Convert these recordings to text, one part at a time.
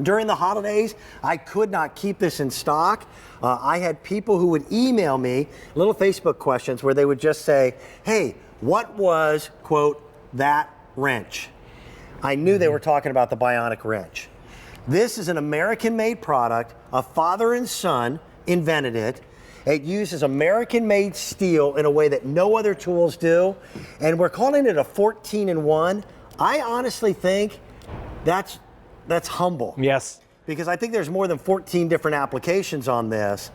During the holidays, I could not keep this in stock. I had people who would email me little Facebook questions where they would just say, hey, what was, quote, that wrench? I knew they were talking about the Bionic wrench. This is an American-made product. A father and son invented it. It uses American-made steel in a way that no other tools do. And we're calling it a 14-in-1. I honestly think that's humble. Yes. Because I think there's more than 14 different applications on this.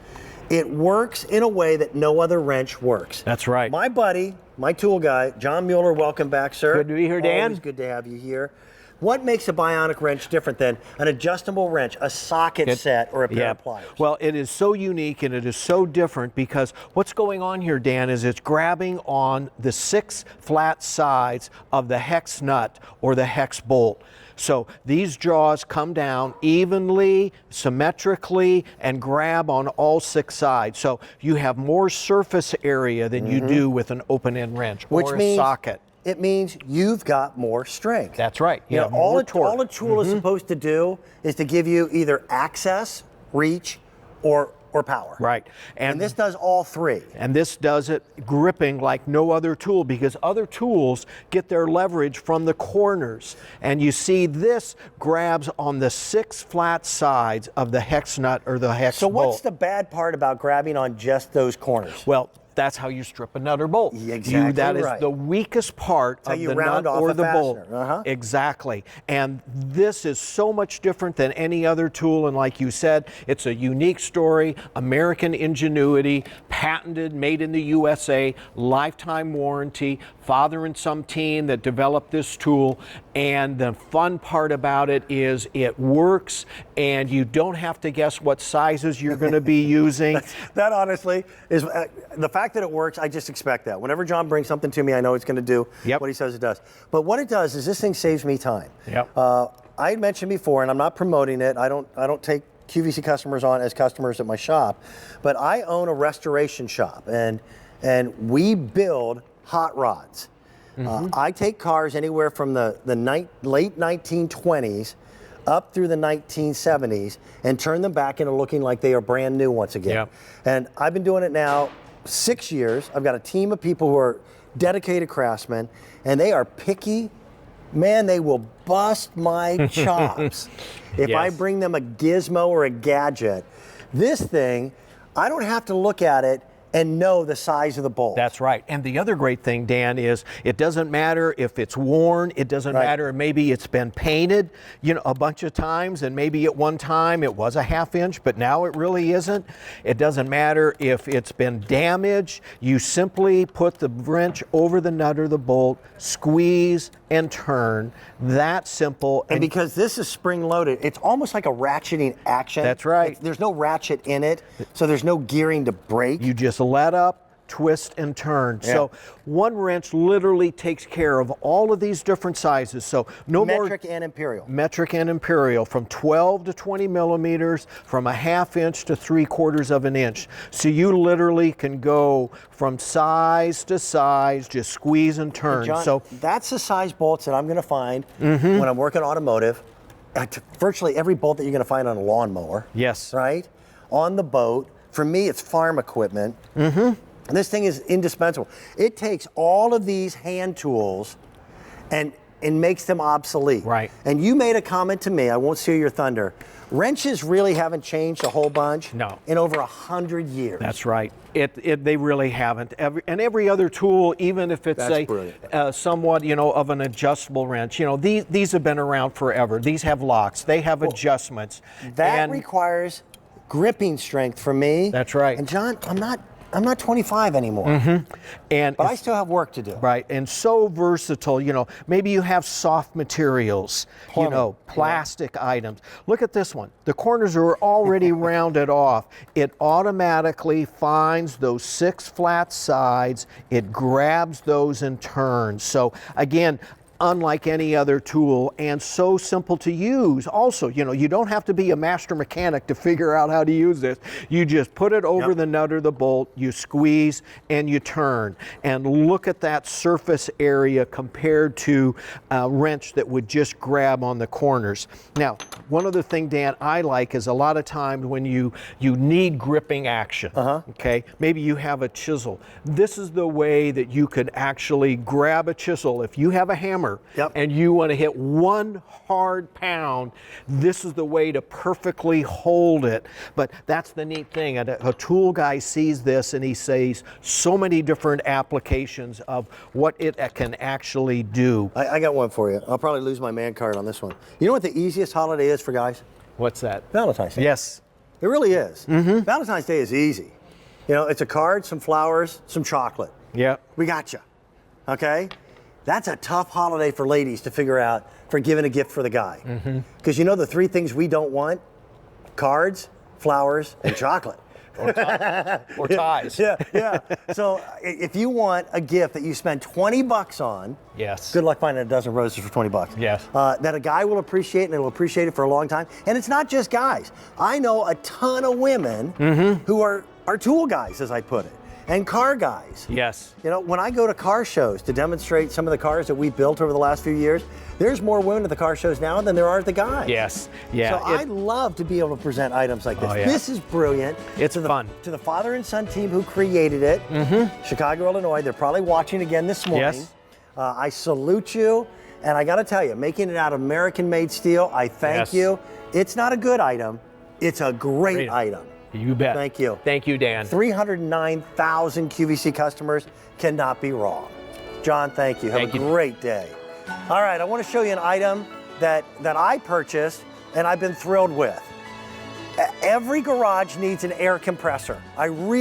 It works in a way that no other wrench works. That's right. My buddy, my tool guy, John Mueller, welcome back, sir. Good to be here, Dan. Always good to have you here. What makes a Bionic wrench different than an adjustable wrench, a socket set, or a pair of pliers? Well, it is so unique and it is so different because what's going on here, Dan, is it's grabbing on the 6 flat sides of the hex nut or the hex bolt. So these jaws come down evenly, symmetrically, and grab on all 6 sides. So you have more surface area than you do with an open-end wrench or a socket. It means you've got more strength. That's right. You know, all a tool is supposed to do is to give you either access, reach, or power. Right. And this does all 3. And this does it gripping like no other tool, because other tools get their leverage from the corners. And you see this grabs on the 6 flat sides of the hex nut or the hex bolt. So what's the bad part about grabbing on just those corners? Well, that's how you strip a nut or bolt. Exactly. That is the weakest part of the nut or the bolt. Exactly. And this is so much different than any other tool. And like you said, it's a unique story, American ingenuity, patented, made in the USA, lifetime warranty, father and son team that developed this tool. And the fun part about it is it works and you don't have to guess what sizes you're going to be using. That honestly is the fact that it works. I just expect that. Whenever John brings something to me, I know it's going to do what he says it does. But what it does is this thing saves me time. I had mentioned before, and I'm not promoting it. I don't take QVC customers on as customers at my shop, but I own a restoration shop, and we build hot rods. I take cars anywhere from the late 1920s up through the 1970s and turn them back into looking like they are brand new once again. And I've been doing it now 6 years. I've got a team of people who are dedicated craftsmen, and they are picky. Man, they will bust my chops if I bring them a gizmo or a gadget. This thing, I don't have to look at it and know the size of the bolt. That's right. And the other great thing, Dan, is it doesn't matter if it's worn, it doesn't matter, maybe it's been painted, you know, a bunch of times, and maybe at one time it was a 1/2 inch, but now it really isn't. It doesn't matter if it's been damaged. You simply put the wrench over the nut or the bolt, squeeze and turn. That simple. And because this is spring loaded, it's almost like a ratcheting action. That's right. There's no ratchet in it, so there's no gearing to brake. You just let up, twist, and turn. So one wrench literally takes care of all of these different sizes. So no more metric and imperial. Metric and imperial, from 12 to 20 millimeters, from a 1/2 inch to 3/4 of an inch. So you literally can go from size to size, just squeeze and turn. John, so that's the size bolts that I'm going to find when I'm working automotive. Virtually every bolt that you're going to find on a lawnmower. Yes. Right? On the boat. For me, it's farm equipment. And this thing is indispensable. It takes all of these hand tools and makes them obsolete. Right. And you made a comment to me, I won't steal your thunder. Wrenches really haven't changed a whole bunch in over 100 years. That's right. They really haven't. Every other tool, even if it's somewhat, you know, of an adjustable wrench, you know, these have been around forever. These have locks. They have adjustments. That requires gripping strength for me. That's right. And John, I'm not 25 anymore. But I still have work to do. Right, and so versatile. You know, maybe you have soft materials, you know, plastic items. Look at this one. The corners are already rounded off. It automatically finds those 6 flat sides. It grabs those and turns. So again, unlike any other tool and so simple to use. Also, you know, you don't have to be a master mechanic to figure out how to use this. You just put it over the nut or the bolt, you squeeze and you turn. And look at that surface area compared to a wrench that would just grab on the corners. Now, one other thing, Dan, I like is a lot of times when you need gripping action, okay? Maybe you have a chisel. This is the way that you could actually grab a chisel. If you have a hammer and you want to hit one hard pound, this is the way to perfectly hold it. But that's the neat thing. A tool guy sees this and he sees so many different applications of what it can actually do. I got one for you. I'll probably lose my man card on this one. You know what the easiest holiday is for guys? What's that? Valentine's Day. Yes. It really is. Valentine's Day is easy. You know, it's a card, some flowers, some chocolate. Yeah. We got you. Okay? That's a tough holiday for ladies to figure out for giving a gift for the guy. Because you know the three things we don't want? Cards, flowers, and chocolate. Or ties. Yeah. So if you want a gift that you spend $20 on, good luck finding a dozen roses for $20. Yes. That a guy will appreciate and will appreciate it for a long time. And it's not just guys. I know a ton of women who are tool guys, as I put it, and car guys. Yes. You know, when I go to car shows to demonstrate some of the cars that we built over the last few years, there's more women at the car shows now than there are at the guys. Yes. Yeah. So I love to be able to present items like this. Oh, yeah. This is brilliant. It's fun. To the father and son team who created it, Chicago, Illinois, they're probably watching again this morning. Yes. I salute you, and I got to tell you, making it out of American-made steel, I thank you. It's not a good item. It's a great item. You bet. Thank you. Thank you, Dan. 309,000 QVC customers cannot be wrong. John, thank you. Have a great day. All right, I want to show you an item that I purchased and I've been thrilled with. Every garage needs an air compressor. I really